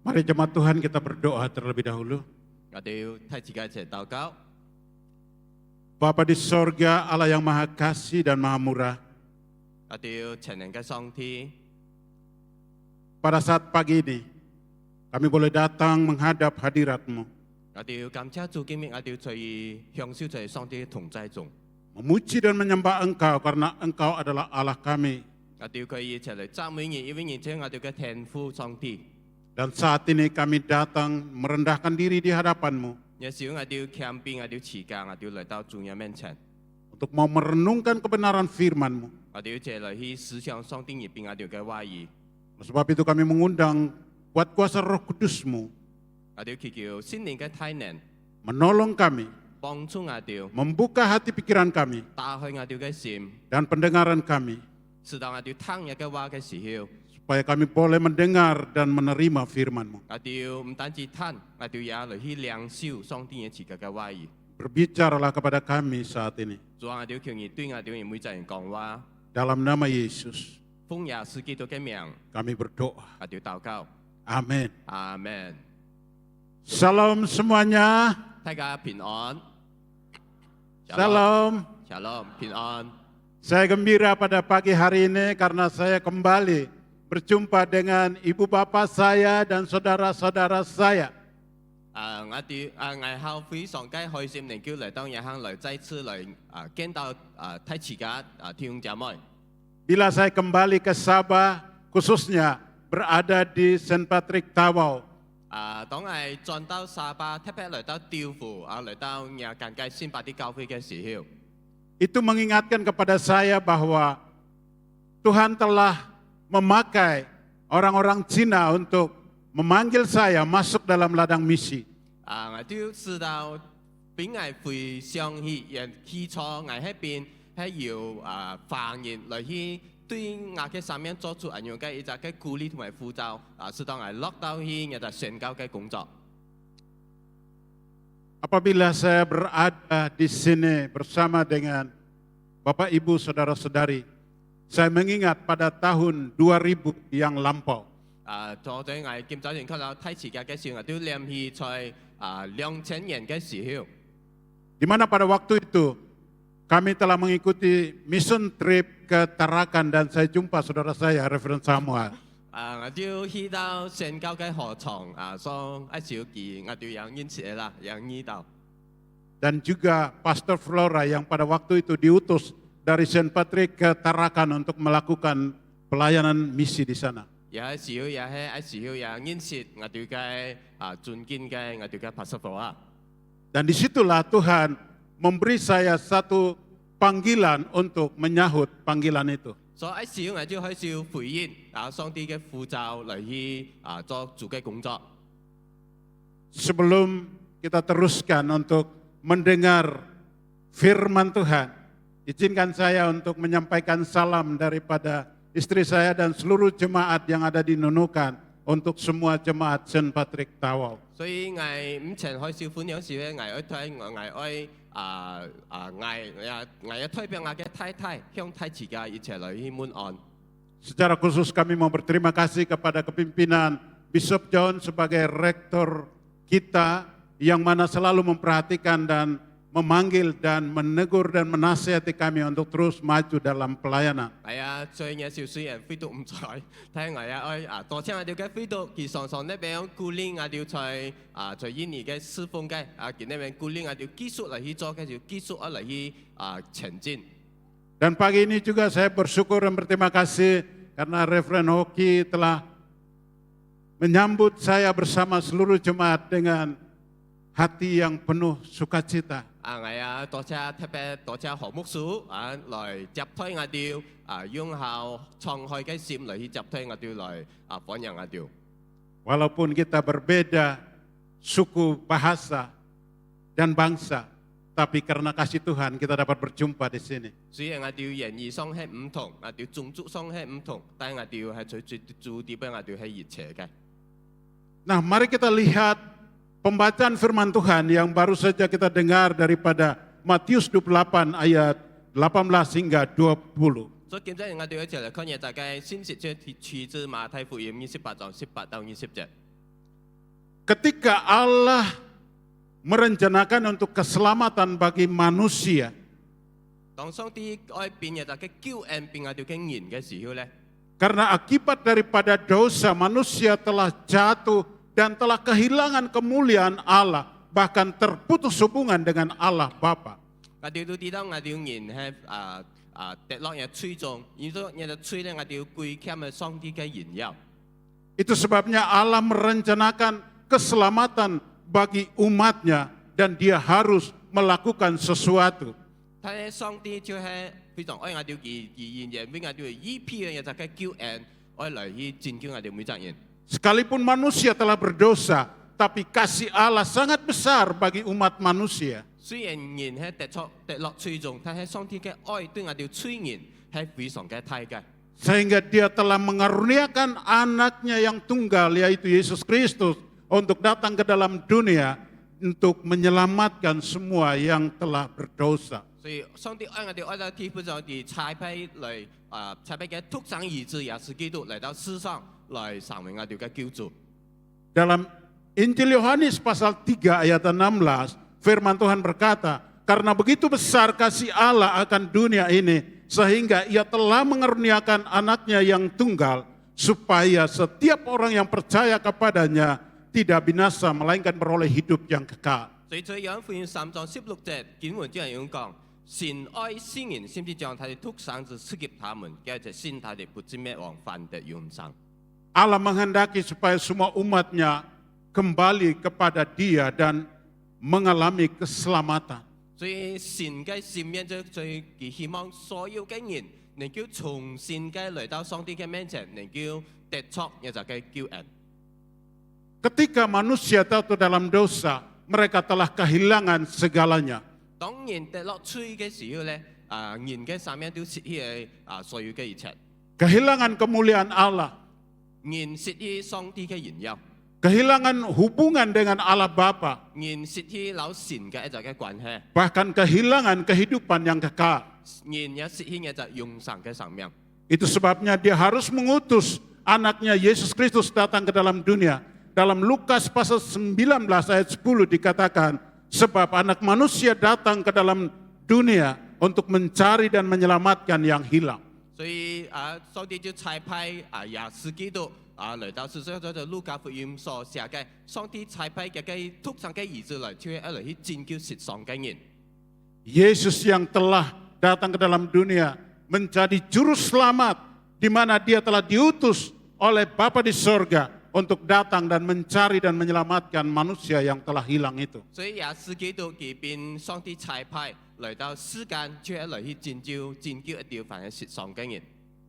Mari jemaat Tuhan kita berdoa terlebih dahulu. 我哋要替自己一齊禱告。 Bapa di sorga, Allah yang maha kasih dan maha murah. 我哋要全能嘅上天， Pada saat pagi ini, kami boleh datang menghadap hadirat-Mu, 我哋要感謝主今日，我哋要在享受在上帝嘅同在中， memuji dan menyembah Engkau karena Engkau adalah Allah kami. 我哋要佢一齊嚟讚美你，因為你將我哋嘅天父上帝。 Dan saat ini kami datang merendahkan diri di hadapan-Mu 有時我哋要謙卑，我哋要持家，我哋要嚟到主嘅面前， untuk mau merenungkan kebenaran firman-Mu. 我哋要借嚟去思想上帝入邊我哋嘅話語， Sebab itu kami mengundang kuat kuasa Roh Kudus-Mu 我哋要祈求聖靈嘅體能 menolong kami, 幫助我哋， membuka hati pikiran kami 打開我哋嘅心， dan pendengaran kami, 使到我哋聽日嘅話嘅時候， supaya kami boleh mendengar dan menerima firman-Mu. 我哋要唔單止聽，我哋也嚟去領受上帝嘅自己嘅話語。 Berbicaralah kepada kami saat ini. 主啊，我哋要求你對我哋每個人講話， Dalam nama Yesus, 奉耶穌基督嘅名， kami berdoa. 我哋要禱告。 Amin. 阿門。 Shalom semuanya. 大家平安。 Shalom. Shalom，平安。 Saya gembira pada pagi hari ini karena saya kembali berjumpa dengan ibu bapak saya dan saudara-saudara saya. 我哋我後非常之開心，能夠嚟到夜行嚟再次嚟見到太慈家弟兄姐妹。 Bila saya kembali ke Sabah, khususnya berada di St. Patrick Tawau, 當我轉到沙巴，特別嚟到調湖嚟到近街先把啲教會嘅時候， itu mengingatkan kepada saya bahwa Tuhan telah memakai orang-orang Cina untuk memanggil saya masuk dalam ladang misi. 我都知道俾我回上去人起初我喺邊係要翻譯嚟去對我嘅上面作出一樣嘅一隻嘅鼓勵同埋呼召使到我落到去一隻宣教嘅工作。 Apabila saya berada di sini bersama dengan Bapak Ibu Saudara-saudari, saya mengingat pada tahun 2000 yang lampau. 坐在我見到人看到太慈家嘅時候，我都念起在2000年嘅時候， Di mana pada waktu itu kami telah mengikuti mission trip ke Tarakan dan saya jumpa saudara saya, Reverend Samuel. 我都去到宣教嘅河床所一小記，我都有認識啦，有呢度。 Dan juga Pastor Flora yang pada waktu itu diutus dari St. Patrick ke Tarakan untuk melakukan pelayanan misi di sana. 有時候也係，時候也認識我哋嘅尊敬嘅我哋嘅 Pastor Flora。 Dan disitulah Tuhan memberi saya satu panggilan untuk menyahut panggilan itu. 所以時候我就開始回應上帝嘅呼召嚟去做主嘅工作。 Sebelum kita teruskan untuk mendengar firman Tuhan, izinkan saya untuk menyampaikan salam daripada istri saya dan seluruh jemaat yang ada di Nunukan untuk semua jemaat St. Patrick Tawau. 所以我唔前開始分享時咧，我愛推我愛我推俾我嘅太太向太慈家一齊嚟去滿安。 Secara khusus kami mau berterima kasih kepada kepimpinan Bishop John sebagai rektor kita yang mana selalu memperhatikan dan memanggil dan menegur dan menasihati kami untuk terus maju dalam pelayanan. 係啊，最有少少人飛到唔在，睇我愛多謝我哋嘅飛到，佢常常呢邊鼓勵我哋在印尼嘅侍奉嘅佢呢邊鼓勵我哋繼續嚟去做嘅，就繼續嚟去前進。 Dan pagi ini juga saya bersyukur dan berterima kasih karena Reverend Hoki telah menyambut saya bersama seluruh jemaat dengan hati yang penuh sukacita. 多謝特別多謝何牧師來接推我哋用效創開嘅心嚟去接推我哋來歡迎我哋。 Walaupun kita berbeda suku, bahasa, dan bangsa, tapi karena kasih Tuhan kita dapat berjumpa di sini. 雖然我哋人意上係唔同，我哋種族上係唔同，但係我哋係最主點我哋係熱切嘅。 Nah, mari kita lihat pembacaan firman Tuhan yang baru saja kita dengar daripada Matius 28 ayat 18 hingga 20. 所以今日我哋一齊嚟看嘢，大家先説出處自馬太福音28章18到20節。ketika Allah merencanakan untuk keselamatan bagi manusia, 當上帝愛變嘅就嘅救恩變係條經人嘅時候咧， karena akibat daripada dosa manusia telah jatuh dan telah kehilangan kemuliaan Allah, bahkan terputus hubungan dengan Allah Bapa. 我哋都知道我哋人係跌落嘅罪中，而咗嘅罪咧，我哋要歸欠嘅上帝嘅榮耀。 Itu sebabnya Allah merencanakan keselamatan bagi umatnya dan dia harus melakukan sesuatu. 睇上帝就係非常愛我哋而然俾我哋依批嘅就嘅救恩，愛嚟去拯救我哋每個人。 Sekalipun manusia telah berdosa, tapi kasih Allah sangat besar bagi umat manusia. 雖然人係跌落罪中，但係上帝嘅愛對我哋罪人係非常嘅大嘅。 Sehingga dia telah mengaruniakan anaknya yang tunggal, yaitu Yesus Kristus, untuk datang ke dalam dunia untuk menyelamatkan semua yang telah berdosa. 所以上帝愛我哋愛到基本上地差派嚟差派嘅獨生兒子耶穌基督嚟到世上嚟成為我哋嘅救主。 Dalam Injil Yohanes pasal 3 ayat 16, firman Tuhan berkata, karena begitu besar kasih Allah akan dunia ini, sehingga ia telah mengaruniakan anaknya yang tunggal, supaya setiap orang yang percaya kepadanya tidak binasa, melainkan beroleh hidup yang kekal. 所以在約翰福音3章16節經文就係咁講：神愛世人，甚至將他的獨生子賜給他們，叫做信他的不至滅亡，反得永生。 Allah menghendaki supaya semua umatnya kembali kepada dia dan mengalami keselamatan. 所以神嘅心願就最希望所有嘅人能夠重新嘅嚟到上帝嘅面前，能夠得着一個嘅救恩。 Ketika manusia jatuh dalam dosa, mereka telah kehilangan segalanya. 當然跌落罪嘅時候咧，人嘅上面都失去所有嘅一切， Kehilangan kemuliaan Allah, 人失去上帝嘅榮耀， kehilangan hubungan dengan Allah Bapa, 人失去老神嘅一個嘅關係， bahkan kehilangan kehidupan yang kekal. 人也失去一個永生嘅生命。 Itu sebabnya dia harus mengutus anaknya Yesus Kristus datang ke dalam dunia. Dalam Lukas pasal 19 ayat 10 dikatakan, sebab anak manusia datang ke dalam dunia untuk mencari dan menyelamatkan yang hilang. 所以上帝就差派耶穌基督嚟到世上，就路加福音所寫嘅，上帝差派嘅獨生嘅兒子嚟，就係嚟去拯救失喪嘅人。 Yesus yang telah datang ke dalam dunia menjadi juru selamat, di mana dia telah diutus oleh Bapa di sorga untuk datang dan mencari dan menyelamatkan manusia yang telah hilang itu. 所以耶穌基督佢變上帝差派嚟到世間，就係嚟去拯救一條凡係失喪嘅人。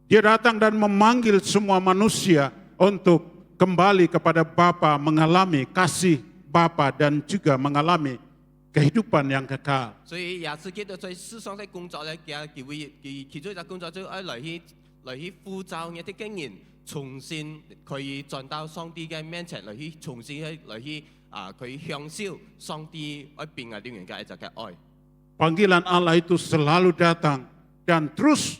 Dia datang dan memanggil semua manusia untuk kembali kepada Bapa, mengalami kasih Bapa dan juga mengalami kehidupan yang kekal. 所以耶穌基督在世上嘅工作咧，佢其中一個工作就係嚟去呼召一啲嘅人，重新可以進到上帝嘅面前，嚟去重新嚟去佢享受上帝愛變嘅啲人嘅一個嘅愛。 Panggilan Allah itu selalu datang dan terus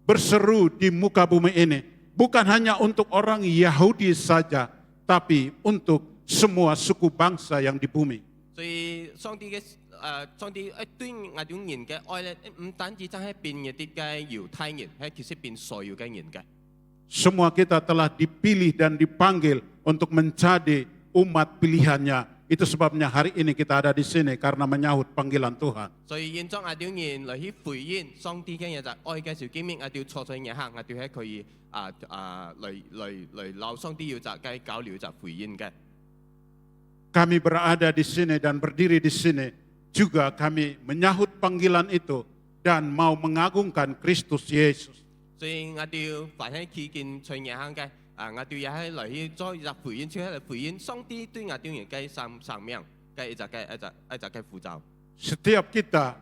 berseru di muka bumi ini. Bukan hanya untuk orang Yahudi saja, tapi untuk semua suku bangsa yang di bumi. 所以上帝對我哋人嘅愛咧，唔單止真係變一啲嘅猶太人，係其實變所有嘅人嘅。 Semua kita telah dipilih dan dipanggil untuk menjadi umat pilihannya. Itu sebabnya hari ini kita ada di sini karena menyahut panggilan Tuhan. 所以現在我哋人嚟去回應上帝嘅嘢就愛嘅時候，見面我哋坐在嘢下，我哋係可以嚟鬧上帝要就嘅交流就回應嘅。 Kami berada di sini dan berdiri di sini juga kami menyahut panggilan itu dan mau mengagungkan Kristus Yesus. 所以我哋凡係企見在嘢下嘅。 我哋也係嚟去再入回應，出嚟回應上帝對我哋人嘅生命嘅一個嘅呼召。 Setiap kita,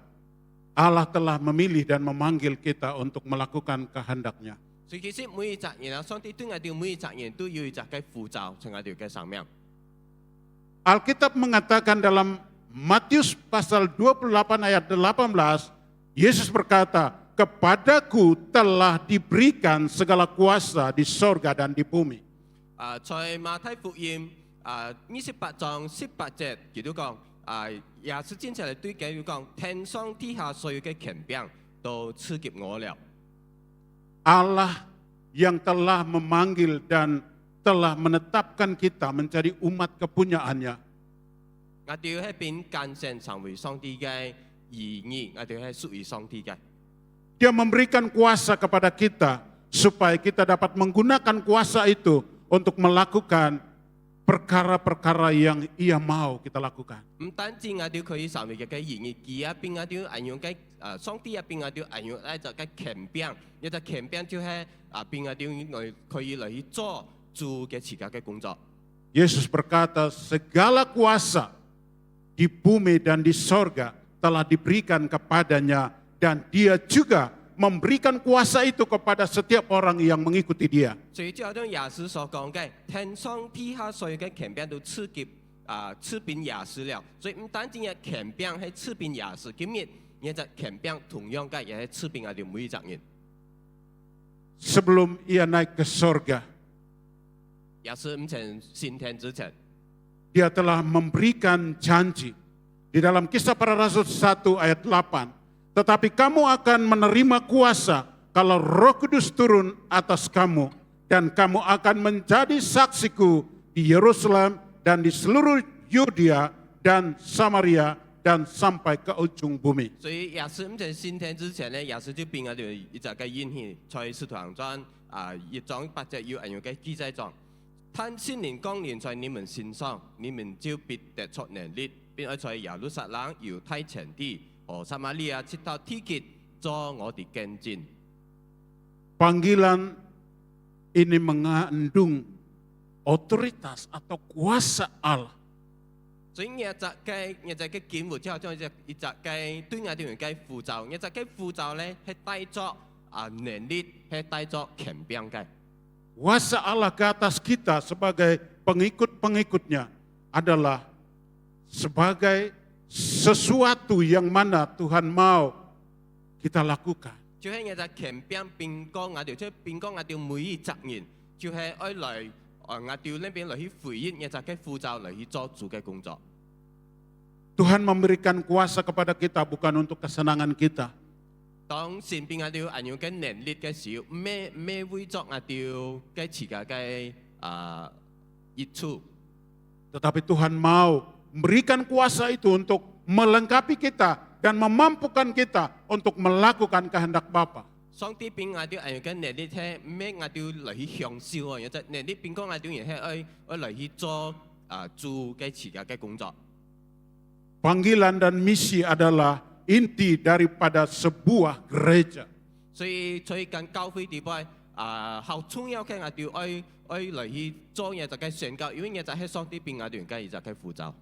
Allah telah memilih dan memanggil kita untuk melakukan kehendak-Nya. 所以其實每一隻人上帝對我哋每一隻人都有一個嘅呼召，在我哋嘅生命。 Alkitab mengatakan dalam Matius pasal 28 ayat 18, Yesus berkata, kepadaku telah diberikan segala kuasa di sorga dan di bumi. 在馬太福音28章18節，佢都講耶穌接下來對佢哋講：天上地下所有嘅權柄都賜給我了。 Allah yang telah memanggil dan telah menetapkan kita menjadi umat kepunyaannya. 我哋係變間成成為上帝嘅兒女，我哋係屬於上帝嘅。 Dia memberikan kuasa kepada kita supaya kita dapat menggunakan kuasa itu untuk melakukan perkara-perkara yang Ia mau kita lakukan. 唔單止我哋可以成為嘅兒女，佢一邊我哋應用嘅上帝一邊我哋應用咧就嘅權柄，一隻權柄就係邊我哋可以嚟去做主嘅自家嘅工作。 Yesus berkata, segala kuasa di bumi dan di sorga telah diberikan kepadanya dan dia juga memberikan kuasa itu kepada setiap orang yang mengikuti dia. 所以就好像耶穌所講嘅，天上地下所有嘅權柄都賜給賜俾耶穌了。所以唔單止嘅權柄係賜俾耶穌，今日呢隻權柄同樣嘅也係賜俾我哋每一個人。 Sebelum ia naik ke sorga, 耶穌唔曾升天之前， dia telah memberikan janji di dalam Kisah Para Rasul 1 ayat 8. Tetapi kamu akan menerima kuasa kalau Roh Kudus turun atas kamu dan kamu akan menjadi saksiku di Yerusalem dan di seluruh Yudea dan Samaria dan sampai ke ujung bumi. 所以耶穌唔曾升天之前咧，耶穌就俾我哋一隻嘅應許，在使徒行傳1章8節要按樣嘅記載講：他聖靈降臨在你們身上，你們就必得着能力，並要在耶路撒冷、猶太全地和撒瑪利亞直到地極做我哋見證。 Panggilan ini mengandung otoritas atau kuasa Allah. 所以呢隻嘅見護之後，將一隻嘅對我哋人嘅呼召，呢隻嘅呼召咧係帶作能力，係帶作權柄嘅。 Kuasa Allah ke atas kita sebagai pengikut-pengikutnya adalah sebagai sesuatu yang mana Tuhan mau kita lakukan. 就係呢隻權柄變講我哋，即係變講我哋每一責任，就係愛來我哋呢邊嚟去回應呢隻嘅呼召嚟去做主嘅工作。 Tuhan memberikan kuasa kepada kita bukan untuk kesenangan kita. 當神俾我哋按樣嘅能力嘅時候，咩會作我哋嘅自家嘅益處？ Tetapi Tuhan mau memberikan kuasa itu untuk melengkapi kita dan memampukan kita untuk melakukan kehendak Bapa. 上帝俾我哋按樣嘅能力係咩？我哋嚟去享受啊！有隻能力變講我哋人係愛嚟去做主嘅自家嘅工作。 Panggilan dan misi adalah inti daripada sebuah gereja. 所以跟教會地位好重要嘅，我哋愛嚟去做嘢就嘅宣教，因為嘢就係上帝俾我哋嘅，就係呼召。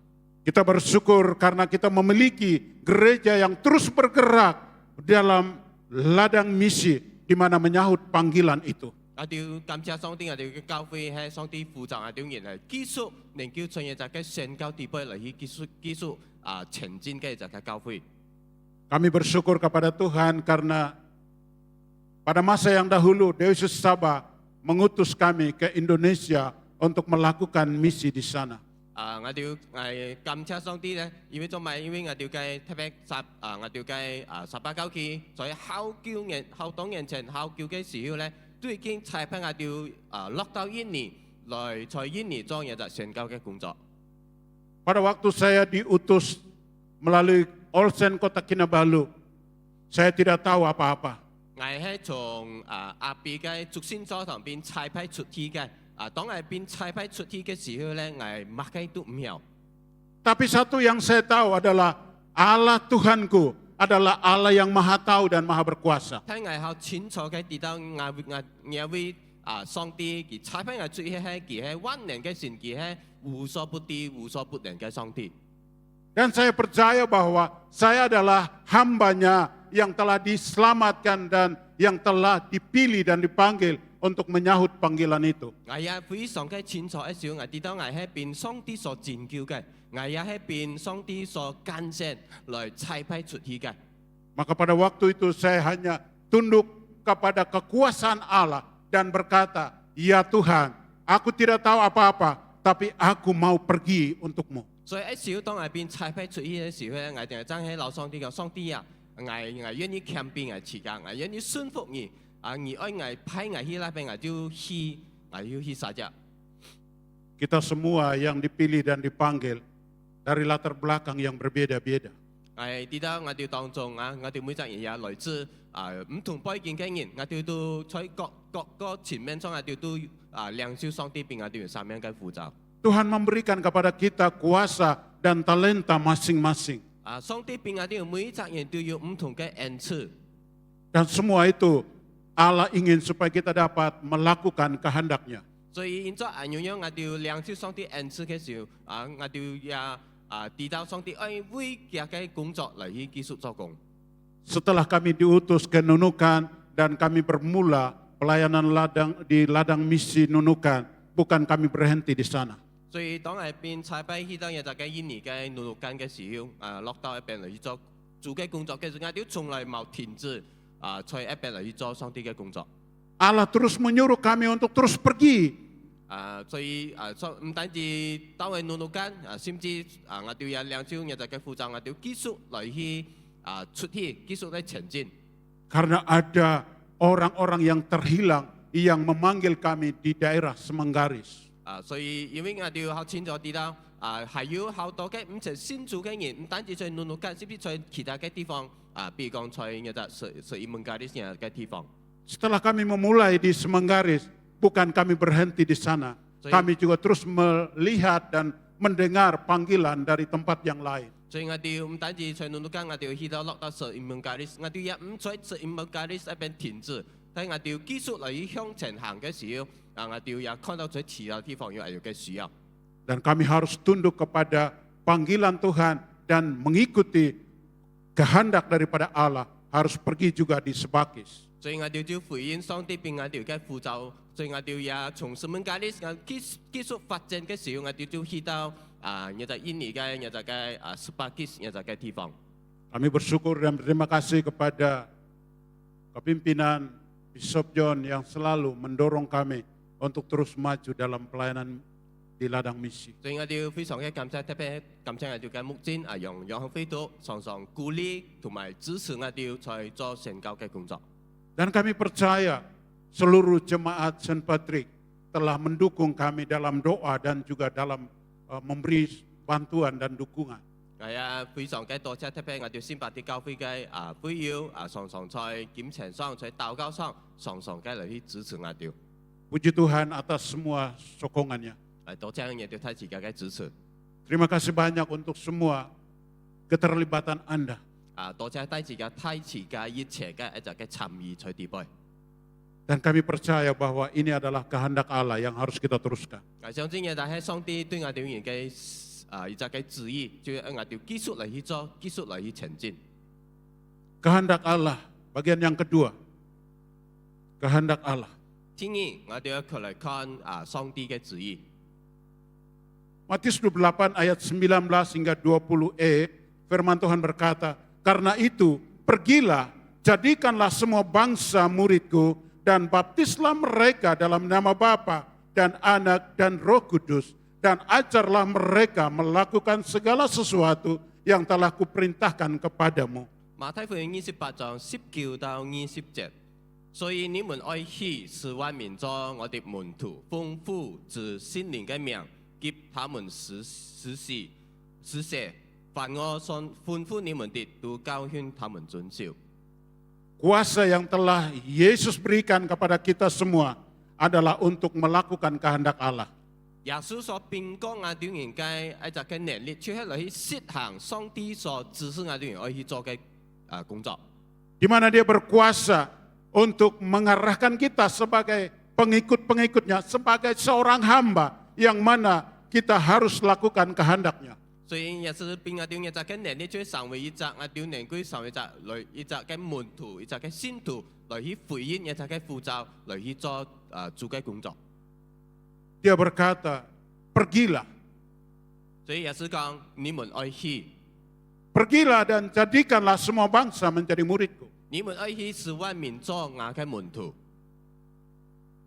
Kita bersyukur karena kita memiliki gereja yang terus bergerak dalam ladang misi di mana menyahut panggilan itu. 我哋感謝上帝，我哋嘅教會係上帝呼召我哋人係繼續能夠從嘢就嘅宣教地位嚟去繼續前進嘅就嘅教會。 Kami bersyukur kepada Tuhan karena pada masa yang dahulu Dewi Saba mengutus kami ke Indonesia untuk melakukan misi di sana. 我哋感謝上帝咧，因為因為我哋嘅特別我哋嘅18教區在好多年前考教嘅時候咧，都已經差派我哋落到印尼來在印尼做嘢就宣教嘅工作。 Pada waktu saya diutus melalui Olsen Kota Kinabalu, saya tidak tahu apa-apa. 我係從阿 B 嘅竹仙座堂邊差派出去嘅，當我邊差派出去嘅時候咧，我乜嘢都唔曉。 Tapi satu yang saya tahu adalah Allah Tuhanku adalah Allah yang maha tahu dan maha berkuasa. 睇我好清楚嘅知道我會上帝佢差派我出去係佢係萬能嘅神，佢係無所不知、無所不能嘅上帝。 Dan saya percaya bahwa saya adalah hambanya yang telah diselamatkan dan yang telah dipilih dan dipanggil untuk menyahut panggilan itu. 我也非常嘅清楚一少，我知道我係變上帝所拯救嘅，我也係變上帝所揀選來差派出去嘅。 Maka pada waktu itu saya hanya tunduk kepada kekuasaan Allah dan berkata, ya Tuhan, aku tidak tahu apa-apa, tapi aku mau pergi untukmu. 所以喺小當下邊差派出去嘅時候咧，我哋爭喺老上帝講，上帝啊，我願意謙卑我持家，我願意順服你，你愛我派我去那邊，我就去saja. Kita semua yang dipilih dan dipanggil dari latar belakang yang berbeda-beda. 我知道我哋當中我哋每個人也來自唔同背景嘅人，我哋都在各個前面中，我哋都領受上帝並我哋上面嘅呼召。 Tuhan memberikan kepada kita kuasa dan talenta masing-masing. 上帝並我哋每一個人都有唔同嘅恩賜。 Dan semua itu Allah ingin supaya kita dapat melakukan kehendak-Nya. 所以現在樣樣我哋領受上帝恩賜嘅時候，我哋也知道上帝愛為佢嘅工作嚟去繼續做工。 Setelah kami diutus ke Nunukan dan kami bermula pelayanan di ladang misi Nunukan, bukan kami berhenti di sana. 所以當係邊差派去到日就嘅印尼嘅努力緊嘅時候，落到一邊嚟去做嘅工作嘅時候，我哋從來冇停止在一邊嚟去做上帝嘅工作。 Allah terus menyuruh kami untuk terus pergi. 所以唔單止當係努力緊，甚至我哋也領受日就嘅負責，我哋繼續嚟去出去，繼續嚟前進。 Karena ada orang-orang yang terhilang yang memanggil kami di daerah Semenggaris. 所以因為我哋好清楚知道，係有好多嘅唔係新族嘅人，唔單止在努力緊，甚至在其他嘅地方，比如講在日就Semenggaris嘅地方。 Setelah kami memulai di Semenggaris, bukan kami berhenti di sana. Kami juga terus melihat dan mendengar panggilan dari tempat yang lain. 所以我哋唔單止在努力緊，我哋去到落到Semenggaris，我哋也唔在Semenggaris一邊停止，但係我哋繼續嚟向前行嘅時候，我哋也看到在其他地方有嘅需要。 Dan kami harus tunduk kepada panggilan Tuhan dan mengikuti kehendak daripada Allah. Harus pergi juga di Sebakis. 所以我哋要回應上帝並我哋嘅呼召，所以我哋也從Semenggaris繼續發展嘅時候，我哋就去到日就印尼嘅日就嘅Sebakis日就嘅地方。 Kami bersyukur dan berterima kasih kepada kepimpinan Bishop John yang selalu mendorong kami untuk terus maju dalam pelayanan di ladang misi. 所以我哋要非常嘅感謝，特別感謝我哋嘅牧師楊向飛都常常鼓勵同埋支持我哋在做宣教嘅工作。 Dan kami percaya seluruh jemaat Saint Patrick telah mendukung kami dalam doa dan juga dalam memberi bantuan dan dukungan. 係非常嘅多謝，特別我哋先把啲教會嘅會友常常在檢情上、在禱告上，常常嘅嚟去支持我哋。 Puji Tuhan atas semua sokongannya. 多謝我哋睇自己嘅支持。 Terima kasih banyak untuk semua keterlibatan Anda. 多謝低自己睇自己熱切嘅一隻嘅參與在地位。 Dan kami percaya bahwa ini adalah kehendak Allah yang harus kita teruskan. 相信嘅就係上帝對我哋嘅一隻嘅旨意，就要我哋繼續嚟去做，繼續嚟去前進。 Kehendak Allah, bagian yang kedua. Kehendak Allah. 天意我哋要嚟看上帝嘅旨意。 Matius 28 ayat 19 hingga 20e, firman Tuhan berkata, karena itu pergilah, jadikanlah semua bangsa muridku, dan baptislah mereka dalam nama Bapa dan Anak dan Roh Kudus, dan ajarlah mereka melakukan segala sesuatu yang telah kuperintahkan kepadamu. 馬太福音28章19到20節，所以你們愛去使萬民作我的門徒，奉父子聖靈嘅名，給他們施洗，凡我所吩咐你們的，都教訓他們遵守。 Kuasa yang telah Yesus berikan kepada kita semua adalah untuk melakukan kehendak Allah. 耶穌所並講我哋人嘅一隻嘅能力，就係嚟去實行上帝所指示我哋人愛去做嘅工作。 Di mana dia berkuasa untuk mengarahkan kita sebagai pengikut-pengikutnya, sebagai seorang hamba yang mana kita harus lakukan kehendaknya. 所以也是並我哋一隻嘅能力，就係成為一隻我哋能夠成為一隻嘅門徒，一隻嘅信徒，嚟去回應一隻嘅呼召，嚟去做主嘅工作。 Dia berkata, pergilah. 所以也是講你們愛去， Pergilah dan jadikanlah semua bangsa menjadi muridku. 你們愛去使萬民做我嘅門徒。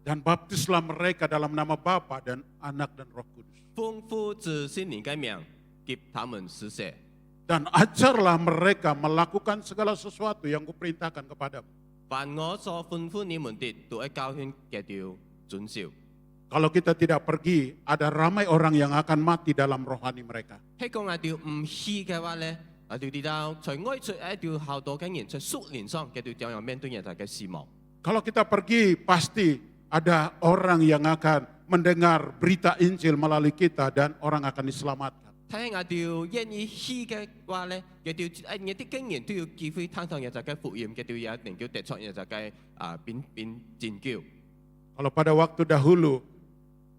Dan baptislah mereka dalam nama Bapa dan Anak dan Roh Kudus. 奉父子圣灵的名，给他们施洗。 Dan ajarlah mereka melakukan segala sesuatu yang kuperintahkan kepadamu. 凡我所吩咐你們的，都要教訓佢哋遵守。 Kalau kita tidak pergi, ada ramai orang yang akan mati dalam rohani mereka. 喺講我哋唔去嘅話咧，我哋知道在外出一條好多嘅人，在屬靈上佢哋將要面對人哋嘅死亡。 Kalau kita pergi, pasti ada orang yang akan mendengar berita Injil melalui kita dan orang akan diselamatkan. 睇我哋願意去嘅話咧，佢哋一啲經驗都要機會聽到人哋嘅福音，佢哋有能夠得出人哋嘅變拯救。 Kalau pada waktu dahulu,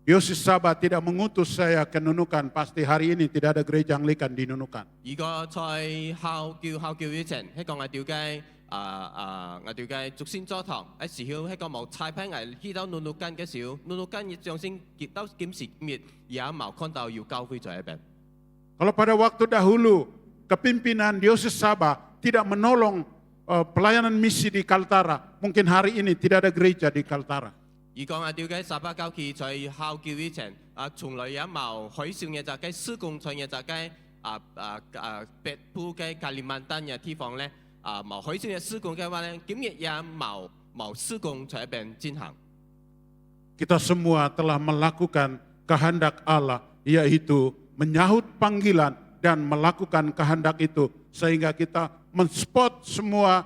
Yosis Saba tidak mengutus saya ke Nunukan, pasti hari ini tidak ada gereja Anglikan di Nunukan. 如果在校叫以前，喺講我哋嘅我哋嘅逐仙座堂，喺時候喺個冇差派我去到努努間嘅時候，努努間亦將先結到今時今日也冇看到有教會在一邊。 Kalau pada waktu dahulu, kepimpinan Yosis Saba tidak menolong pelayanan misi di Kaltara, mungkin hari ini tidak ada gereja di Kaltara. 如果我哋嘅沙巴教區在校叫以前，從來也冇海少嘅就嘅施工在嘅就嘅北部嘅加利曼丹嘅地方咧，冇海少嘅施工嘅話咧，今日也冇施工在一邊進行。 Kita semua telah melakukan kehendak Allah, yaitu menyahut panggilan dan melakukan kehendak itu. Sehingga kita menspot semua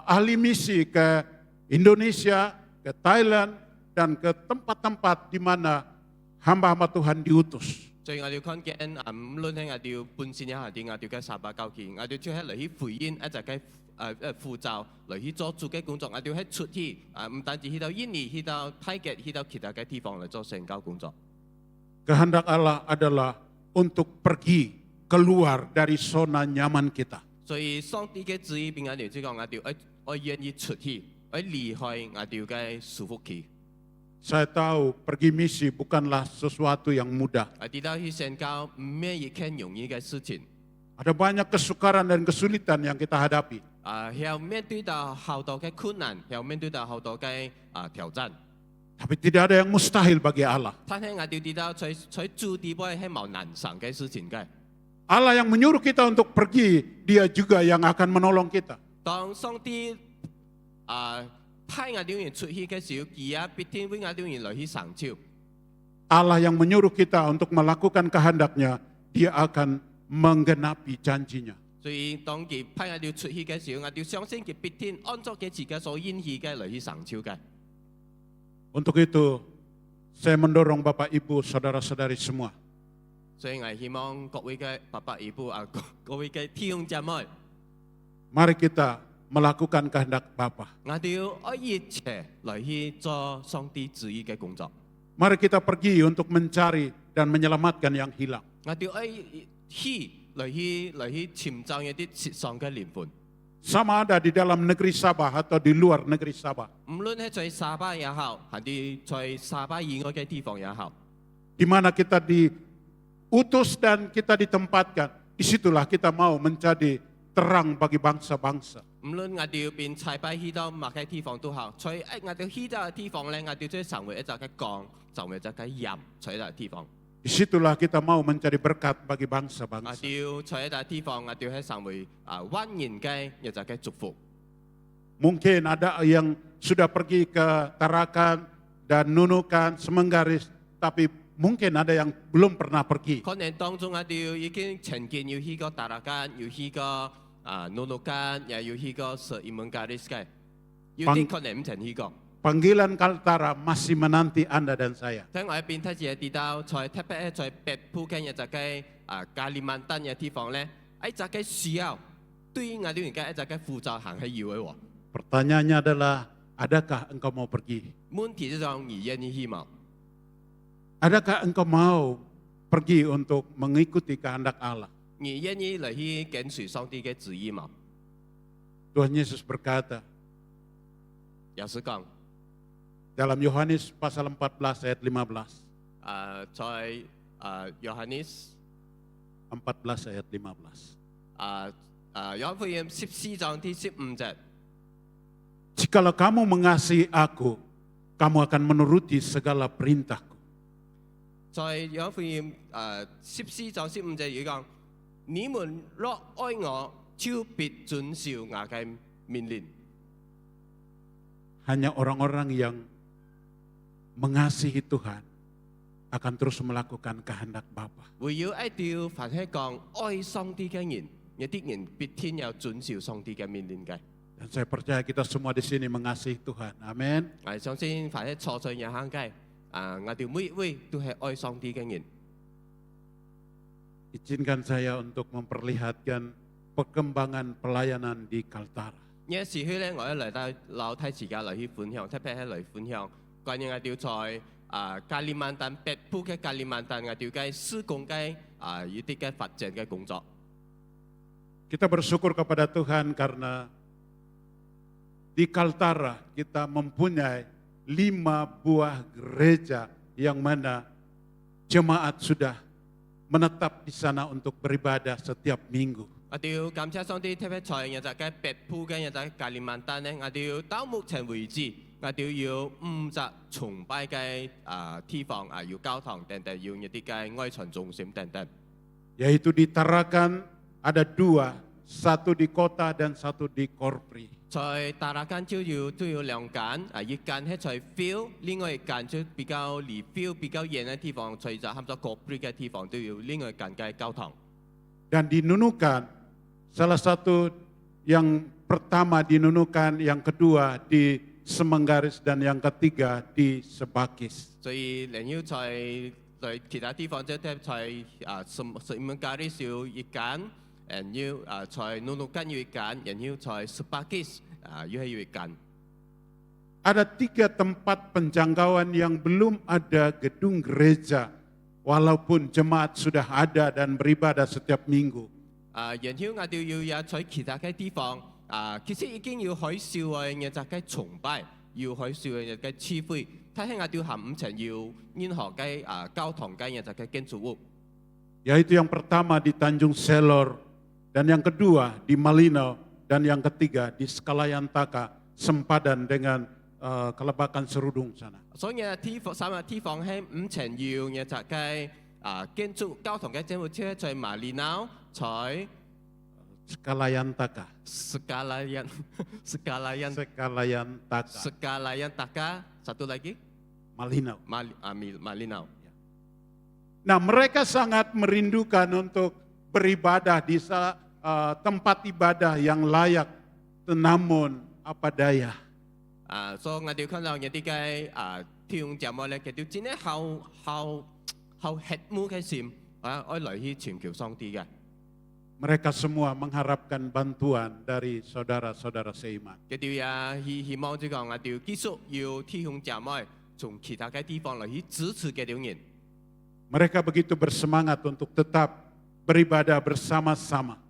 ahli misi ke Indonesia, ke Thailand, dan ke tempat-tempat di mana hamba-hamba Tuhan diutus. 所以我哋看見無論係我哋本身也係我哋嘅沙巴教區，我哋就係嚟去回應一隻嘅負責嚟去做主嘅工作，我哋係出去唔單止去到印尼、去到泰國、去到其他嘅地方嚟做宣教工作。 Kehendak Allah adalah untuk pergi keluar dari zona nyaman kita. 所以上帝嘅旨意俾我哋即講，我願意出去，我離開我哋嘅舒服區。 Saya tahu pergi misi bukanlah sesuatu yang mudah. 我知道去宣教唔係一件容易嘅事情。 Ada banyak kesukaran dan kesulitan yang kita hadapi. 要面對到好多嘅困難，要面對到好多嘅挑戰。 Tapi tidak ada yang mustahil bagi Allah. 但係我哋知道在主地位係冇難成嘅事情嘅。 Allah yang menyuruh kita untuk pergi, Dia juga yang akan menolong kita. 當上帝派我哋人出去嘅時候，佢也必定為我哋人來去成就。 Allah yang menyuruh kita untuk melakukan kehendaknya, Dia akan menggenapi janjinya. 所以當佢派我哋出去嘅時候，我哋相信佢必定按照佢自己所應許嘅來去成就嘅。 Untuk itu, saya mendorong Bapak Ibu, saudara-saudari semua. 所以我希望各位嘅爸爸、姨父各位嘅弟兄姊妹， Mari kita melakukan kehendak Bapa. 我哋要愛熱切來去做上帝旨意嘅工作。 Mari kita pergi untuk mencari dan menyelamatkan yang hilang. 我哋愛去來去尋找一啲失喪嘅靈魂。 Sama ada di dalam negeri Sabah atau di luar negeri Sabah. 無論係在沙巴也好，還是在沙巴以外嘅地方也好， Di mana kita diutus dan kita ditempatkan, disitulah kita mau menjadi terang bagi bangsa-bangsa. 無論我哋要變差派去到乜嘅地方都好，在我哋去到嘅地方咧，我哋就成為一隻嘅光，成為一隻嘅鹽，在一笪地方。 Disitulah kita mau mencari berkat bagi 我 bangsa-bangsa. 哋要在一笪地方，我哋係成為萬人嘅一隻嘅祝福。 Mungkin ada yang sudah pergi ke Tarakan dan Nunukan, Semenggaris, tapi mungkin ada yang belum pernah pergi. 可能當中我哋已經曾經要去過達拉間，要去過努努間，也要去過十一門加里斯嘅，有啲可能唔曾去過。 Panggilan Kaltara masih menanti Anda dan saya. 喺我一邊睇住知道，在特別在北部嘅一隻嘅加利曼丹嘅地方咧，一隻嘅需要對於我哋而家一隻嘅負責行係要嘅喎。 Pertanyaannya adalah, adakah engkau mau pergi? 問題就係你願意去嗎？ Adakah engkau mau pergi untuk mengikuti kehendak Allah? 你願意嚟去跟隨上帝嘅旨意嗎？ Tuhan Yesus berkata, 有時講 dalam Yohanes pasal 14 ayat 15. 在約翰14 ayat 15. 約翰福音14章第15節， Jikalau kamu mengasihi aku, kamu akan menuruti segala perintahku. 在約翰福音14章15節語講：你們若愛我，就必遵守我嘅命令。 Hanya orang-orang yang mengasihi Tuhan akan terus melakukan kehendak Bapa. 唯有一條凡係講愛上帝嘅人，一啲人必天有遵守上帝嘅命令嘅。 Dan saya percaya kita semua di sini mengasihi Tuhan. Amin. 我相信凡係坐在人行嘅，我哋每一位都係愛上帝嘅人。 Izinkan saya untuk memperlihatkan perkembangan pelayanan di Kaltara. 呢個時候咧，我一嚟到樓梯時間嚟去分享，特別係嚟分享關於我哋在Kalimantan 北部嘅 Kalimantan 我哋嘅施工嘅一啲嘅發展嘅工作。 Kita bersyukur kepada Tuhan karena di Kaltara kita mempunyai 5 buah gereja yang mana jemaat sudah menetap di sana untuk beribadah setiap minggu. 我哋要感謝上帝，特別在日就嘅北部嘅日就Kalimantan咧，我哋要到目前為止，我哋要5隻崇拜嘅地方要教堂等等，要一啲嘅愛傳中心等等。 Yaitu di Tarakan ada 2, 1 di kota dan 1 di Korpri. 在大拉間都要2間，一間係在 field， 另外一間就比較離 field 比較遠嘅地方，所以就喊做 corporate 嘅地方都要另外一間嘅教堂。 Dan di Nunukan, salah satu yang pertama di Nunukan, yang kedua di Semenggaris, dan yang ketiga di Sebakis. 所以然後在其他地方即係在Semenggaris要一間。 然後在Nunukan有一間，然後在Sebakis又係有一間。 Ada 3 tempat penjangkauan yang belum ada gedung gereja, walaupun jemaat sudah ada dan beribadah setiap minggu. 然後我哋要有在其他嘅地方，其實已經要開始嘅日就嘅崇拜，要開始嘅日嘅聚會，睇下我哋下午前要任何嘅教堂嘅日就嘅建築物。 Yaitu yang pertama di Tanjung Selor, dan yang kedua di Malinau, dan yang ketiga di Skalayantaka, sempadan dengan Kelebakan Serudung sana. 所以三個地方係午前要日就嘅建築教堂嘅建築物，在馬里nau在 Skalayantaka. Skalayantaka, satu lagi Malinau. Malinau. Nah, mereka sangat merindukan untuk beribadah di tempat ibadah yang layak, namun apa daya. So 我哋看到有啲嘅聽節目咧，佢哋真係好渴慕嘅心，愛來去尋求上帝嘅。 Mereka semua mengharapkan bantuan dari saudara-saudara seiman. 佢哋希望即講我哋繼續要聽眾節目，從其他嘅地方嚟去支持佢哋人。 Mereka begitu bersemangat untuk tetap beribadah bersama-sama.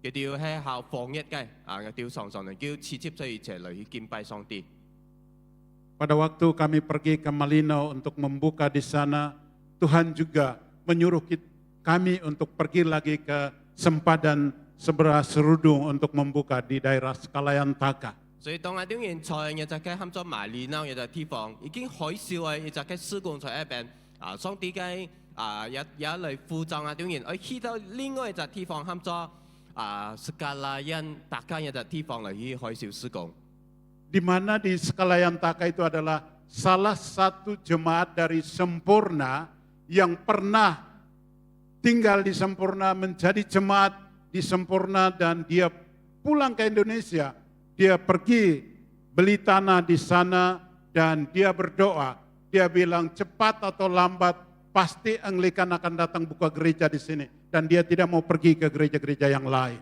佢哋係效防疫嘅，我哋常常能夠持接在一齊嚟去敬拜上帝。 Pada waktu kami pergi ke Malinau untuk membuka di sana, Tuhan juga menyuruh kami untuk pergi lagi ke sempadan sebelah Serudung untuk membuka di daerah Skalayantaka. 所以當我哋人在日就嘅喊咗馬里nau日就地方，已經海嘯嘅日就嘅施工在一邊，上帝嘅有嚟負責我哋人，我去到另外一隻地方喊咗Skalayantaka日就地方嚟去海嘯施工。 Di mana di Skalayantaka itu adalah salah satu jemaat dari Sempurna yang pernah tinggal di Sempurna, menjadi jemaat di Sempurna, dan dia pulang ke Indonesia. Dia pergi beli tanah di sana dan dia berdoa. Dia bilang cepat atau lambat pasti Anglikan akan datang buka gereja di sini, dan dia tidak mau pergi ke gereja-gereja yang lain.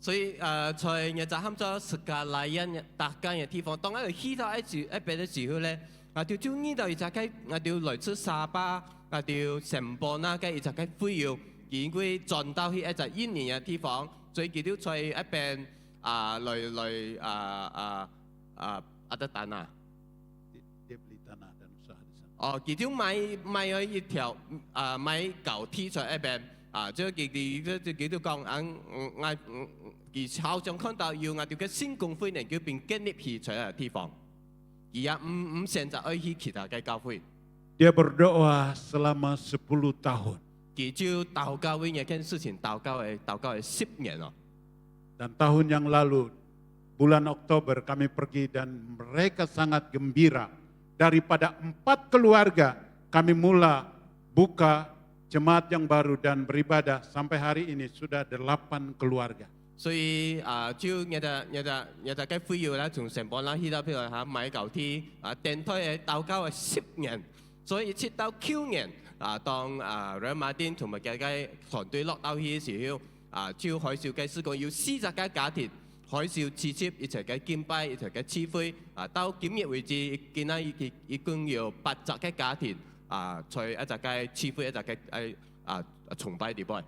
所以在日就喊咗Skalayantaka嘅地方，當我哋去到一邊嘅時候咧，我哋就呢度就係我哋來自沙巴，我哋成邦啦嘅就係需要，如果轉到去一隻印尼嘅地方，所以佢哋在一邊來阿德丹啊。 Dia beli tanah dan usaha di sana. 佢哋買咗一條買舊鐵在一邊。 即係佢哋講佢好像看到要我哋嘅新公會能夠變建立起在嘅地方。而家唔選擇去其他嘅教會， Dia berdoa selama 10 tahun. 佢就禱告為呢件事情禱告係10年咯。 Dan tahun yang lalu, bulan Oktober kami pergi dan mereka sangat gembira. Daripada 4 keluarga, kami mula buka jemaat yang baru dan beribadah. Sampai hari ini sudah 8 keluarga. 所以就日嘅會要咧，從成邦啦去到譬如買舊天電台嘅禱告係10年，所以直到9年當Real Madrid同埋嘅團隊落到去嘅時候就海嘯嘅事工要40個家庭，海嘯直接一齊嘅敬拜，一齊嘅聚會到今日為止，見到一共有80個家庭在一齊嘅聚會，一齊嘅崇拜地拜。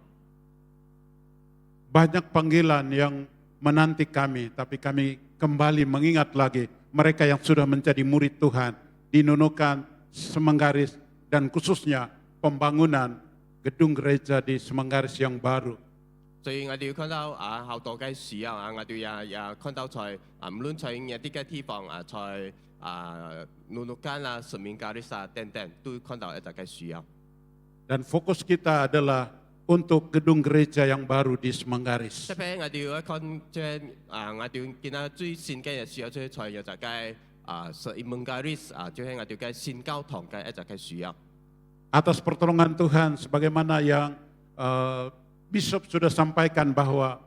Banyak panggilan yang menanti kami, tapi kami kembali mengingat lagi mereka yang sudah menjadi murid Tuhan di Nunukan, Semenggaris, dan khususnya pembangunan gedung gereja di Semenggaris yang baru. 所以我哋要看到後代嘅需要我哋也看到在無論在一啲嘅地方在Nunukan啦、Semenggaris等等，都看到一啲嘅需要。 Dan fokus kita adalah untuk gedung gereja yang baru di Semenggaris. 特別我哋要看即我哋要見到最新嘅需要，即係在一啲嘅Semenggaris，就係我哋嘅新教堂嘅一啲嘅需要。 Atas pertolongan Tuhan, sebagaimana yang Bishop sudah sampaikan bahwa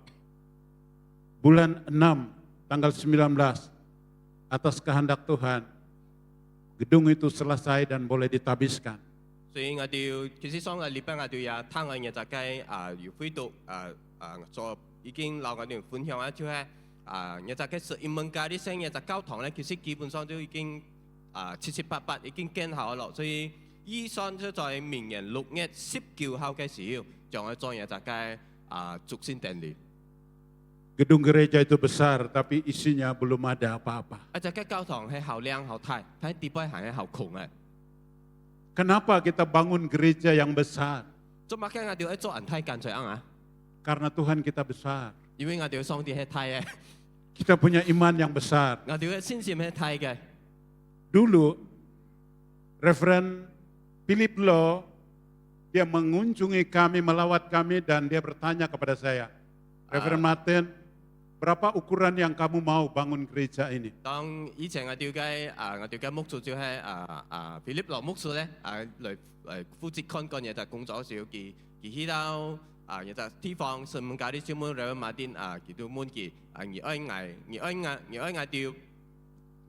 bulan 6 tanggal 19 atas kehendak Tuhan gedung itu selesai dan boleh ditabiskan. 所以我哋其實上個禮拜我哋也聽過一隻嘅要恢復做已經留我哋分享就係一隻嘅Semenggaris一隻教堂咧，其實基本上都已經788已經建好咯，所以預算就在明年6月19號嘅時候，將會做一隻嘅續聖典禮。 Gedung gereja itu besar, tapi isinya belum ada apa-apa. 一隻嘅教堂係好靚好大，睇地板係好窮嘅。 Kenapa kita bangun gereja yang besar? 做乜嘅我哋要做人太緊張啊？ Karena Tuhan kita besar. 因為我哋要上帝係大嘅， Kita punya iman yang besar. 我哋要信心係大嘅。 Dulu, Reverend Philip Law, dia mengunjungi kami, melawat kami, dan dia bertanya kepada saya, Reverend Martin, berapa ukuran yang kamu mau bangun gereja ini? 當以前我哋嘅牧師就係Philip Law牧師咧，嚟負責看個嘢就工作時候，佢去到一隻地方Semenggaris專門Real Madrid佢都滿佢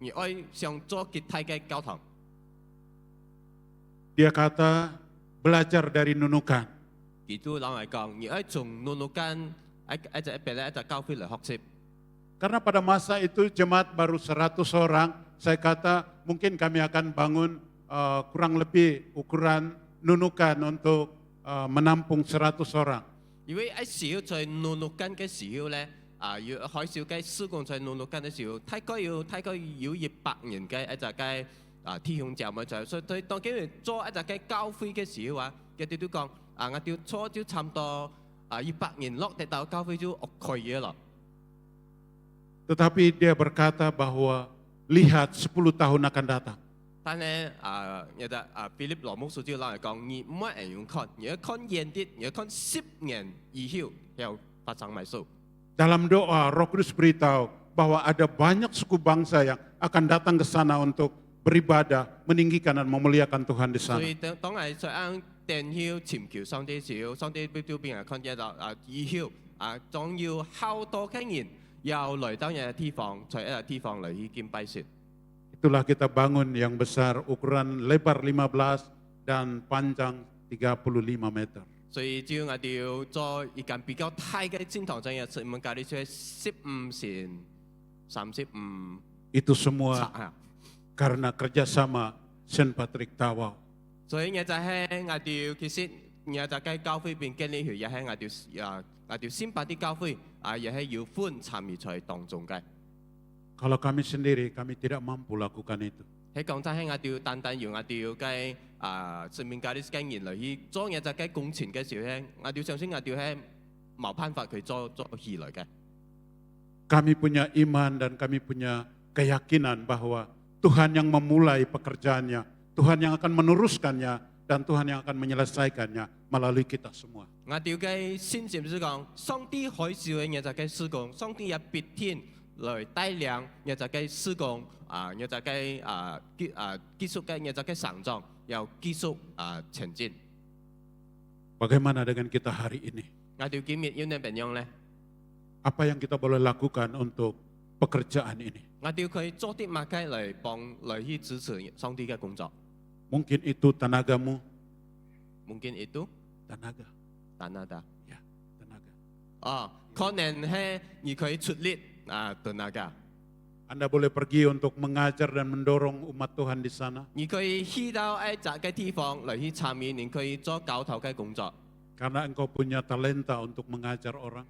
我愛想做其他嘅教堂。 Dia kata, belajar dari Nunukan. 佢都攞嚟講，我愛從Nunukan一隻教會嚟學習。 Karena pada masa itu jemaat baru 100 orang, saya kata mungkin kami akan bangun kurang lebih ukuran Nunukan untuk menampung 100 orang. 因為喺時候在Nunukan嘅時候咧，要海嘯嘅施工在Nunukan嘅時候，大概要100人嘅一隻嘅弟兄姊妹就，所以當佢哋做一隻嘅教會嘅時候佢哋都講我哋做就差唔多100人落地到教會就 OK 嘅咯。 Tetapi dia berkata bahwa lihat 10 tahun akan datang. 但係Philip Law牧師就攞嚟講，你唔係用看，你要看遠啲，你要看10年以後又發生咩事。 Dalam doa, Roh Kudus beritahu bahwa ada banyak suku bangsa yang akan datang ke sana untuk beribadah, meninggikan dan memuliakan Tuhan di 所 sana. 以當係在啱電曉尋求上帝時候，上帝俾到邊人看見到以後總要好多嘅人又來到一個地方，在一個地方嚟去敬拜神。 Itulah kita bangun yang besar, ukuran lebar 15 dan panjang 35 meter. 所以只要我哋要做一間比較大嘅天堂，就係Semenggaris係15乘35 Itu semua 尺。 karena kerjasama Saint Patrick Tawau. 所以我就係我哋其實我就喺教會邊建立佢，也係我哋先把啲教會也係要歡參與在當中嘅。 Kalau kami sendiri, kami tidak mampu lakukan itu. 喺講真係我哋要單單要我哋要嘅Semenggaris嘅人嚟去做嘢就嘅工程嘅時候咧，我哋相信我哋係冇辦法佢做起來嘅。 Kami punya iman dan kami punya keyakinan bahwa Tuhan yang memulai pekerjaannya, Tuhan yang akan meneruskannya, dan Tuhan yang akan menyelesaikannya melalui kita semua. 我哋嘅信心是講，上帝開始嘅嘢就嘅施工，上帝也必天來帶領嘢就嘅施工，嘢就嘅結束嘅嘢就嘅上漲，又結束前進。 Bagaimana dengan kita hari ini? 我哋今日要點樣咧？ Apa yang kita boleh lakukan untuk pekerjaan ini? 我哋可以做啲乜嘢嚟去支持上帝嘅工作？ Mungkin itu tenagamu, mungkin itu tenaga, tenaga。 ya, tenaga. 可能係你可以出力tenaga。 Anda boleh pergi untuk mengajar dan mendorong umat Tuhan di sana. 你可以去到一笪嘅地方嚟去參與，你可以做教頭嘅工作。 Karena engkau punya talenta untuk mengajar orang.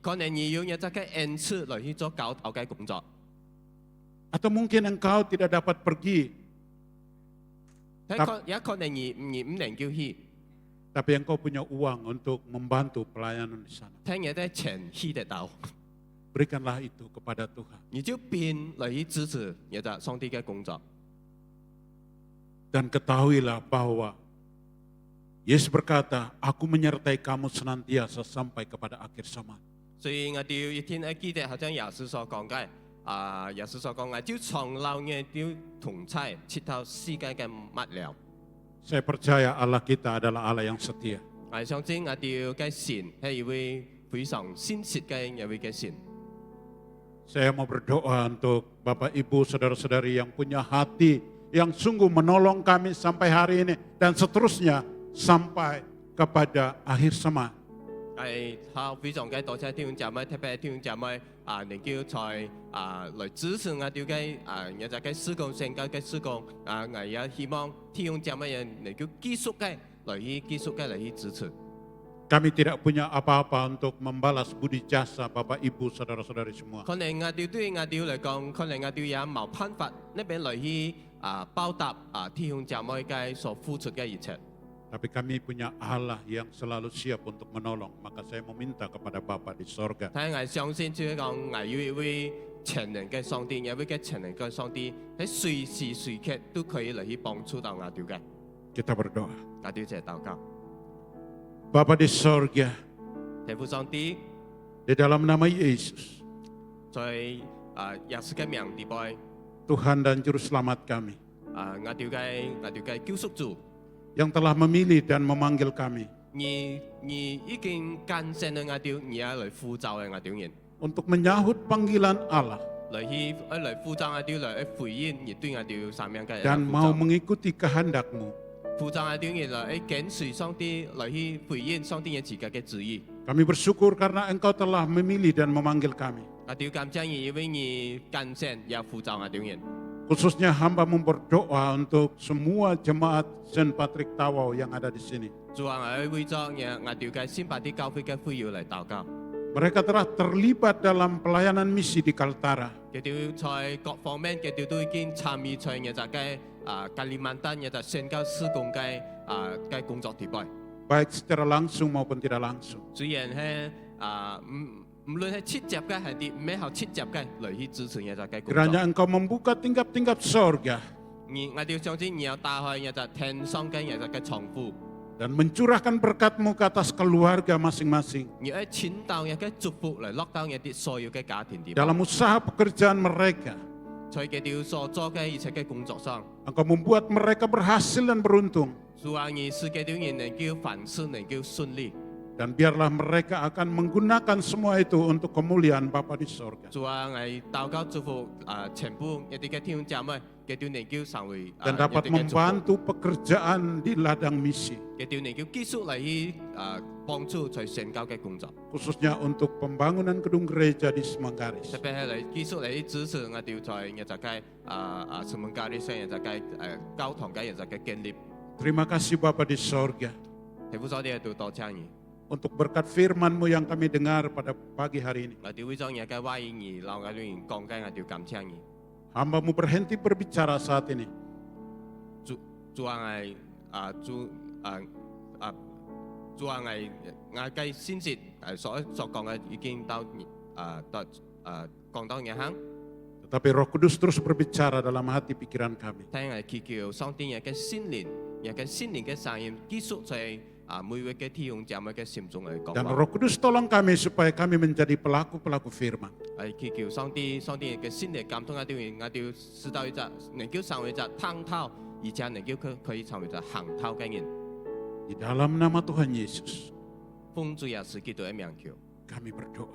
可能你有一隻嘅恩賜嚟去做教頭嘅工作。 Atau mungkin engkau tidak dapat pergi, 也可能你唔能夠去， tapi engkau punya uang untuk membantu pelayanan di sana. 聽日啲錢去得到， Berikanlah itu kepada Tuhan. 你就變嚟去支持一隻上帝嘅工作。 Dan ketahuilah bahwa Yesus berkata, aku menyertai kamu senantiasa sampai kepada akhir zaman. 所以我哋一天記得好像耶穌所講嘅，耶穌所講嘅，就從老嘅就同在，直到世界嘅末了。 Saya percaya Allah kita adalah Allah yang setia. 我相信我哋嘅神係一位非常信實嘅一位嘅神。 Saya mau berdoa untuk Bapak Ibu Saudara-saudari yang punya hati yang sungguh menolong kami sampai hari ini dan seterusnya sampai kepada akhir zaman. 係非常嘅多謝弟兄姊妹，特別弟兄姊妹能夠在來支持我哋嘅一隻嘅施工成教嘅施工我也希望弟兄姊妹能夠繼續嚟去支持。 Kami tidak punya apa-apa untuk membalas budi jasa Bapak Ibu Saudara-saudari semua. 可能我哋對我哋嚟講，可能我哋也冇辦法呢邊嚟去報答弟兄姊妹嘅所付出嘅一切。 Tapi kami punya Allah yang selalu siap untuk menolong. Maka saya meminta kepada Bapa di sorga. 但係我相信就係講，我要一位全能嘅上帝，一位嘅全能嘅上帝喺隨時隨刻都可以嚟去幫助到我哋嘅。 Kita berdoa. 我哋一齊禱告， Bapa di sorga, 天父上帝， di dalam nama Yesus, 在耶穌嘅名裏邊， Tuhan dan Juru Selamat kami, 我哋嘅救贖主， yang telah memilih dan memanggil kami 你已經揀選咗我哋，你也嚟呼召嘅我哋人， untuk menyahut panggilan Allah 嚟呼召我哋嚟回應你對我哋上面嘅 dan 呼 mau 召。 mengikuti kehendak-Mu. 負責我哋人嚟跟隨上帝嚟去回應上帝嘅自己嘅旨意。 Kami bersyukur karena Engkau telah memilih dan memanggil kami. 我哋要感謝你，因為你揀選也負責我哋人。 Khususnya hamba berdoa untuk semua jemaat Saint Patrick Tawau yang ada di sini. 主啊，我為咗我哋嘅先把啲教會嘅會友嚟禱告， Mereka telah terlibat dalam pelayanan misi di Kaltara. 佢哋在各方面佢哋都已經參與在日就嘅Kalimantan日就宣教施工嘅工作地位。 Baik secara langsung maupun tidak langsung. 雖然係唔論係直接嘅係啲唔係好直接嘅嚟去支持日就嘅工 Kiranya 作。 Engkau membuka tingkap-tingkap sorga 我哋相信你要打開日就天上嘅日就嘅窗戶。 dan mencurahkan berkat-Mu ke atas keluarga masing-masing. 要喺錢到一嘅祝福嚟落到一啲所有嘅家庭地方， Dalam usaha pekerjaan mereka, 在佢哋所做嘅一切嘅工作上， Engkau membuat mereka berhasil dan beruntung. 主啊，你使佢哋人能夠凡事能夠順利， Dan biarlah mereka akan menggunakan semua itu untuk kemuliaan Bapa di sorga. 主啊，我禱告祝福全部一啲嘅弟兄姊妹，佢哋能夠成為 Dan dapat membantu pekerjaan di ladang misi. 佢哋能夠繼續嚟去幫助在宣教嘅工作， Khususnya untuk pembangunan gedung gereja di Semanggaris. 特別係嚟繼續嚟去支持我哋在日就嘅Semanggaris上日就嘅教堂嘅日就嘅建立。 Terima kasih Bapa di sorga. 天父上帝都多謝你。 Untuk berkat firman-Mu yang kami dengar pada pagi hari ini. 我哋會將嘢嘅話語而留我哋講緊，我哋感謝你。 Hamba-Mu berhenti berbicara saat ini. 主啊，我嘅先節所講嘅已經到講到嘢行， Tapi Roh Kudus terus berbicara dalam hati pikiran kami. 聽我祈求上帝嘅聖靈，也嘅聖靈嘅聲音繼續在每位嘅弟兄姊妹嘅心中嚟講 Dan 話。 Roh Kudus tolong kami supaya kami menjadi pelaku-pelaku firman. 係祈求上帝嘅聖靈感動我哋，我哋知道一隻能夠成為一隻聽透，而且能夠可以成為一隻行透嘅人。 Di dalam nama Tuhan Yesus, 奉主耶穌基督嘅名求， kami berdoa.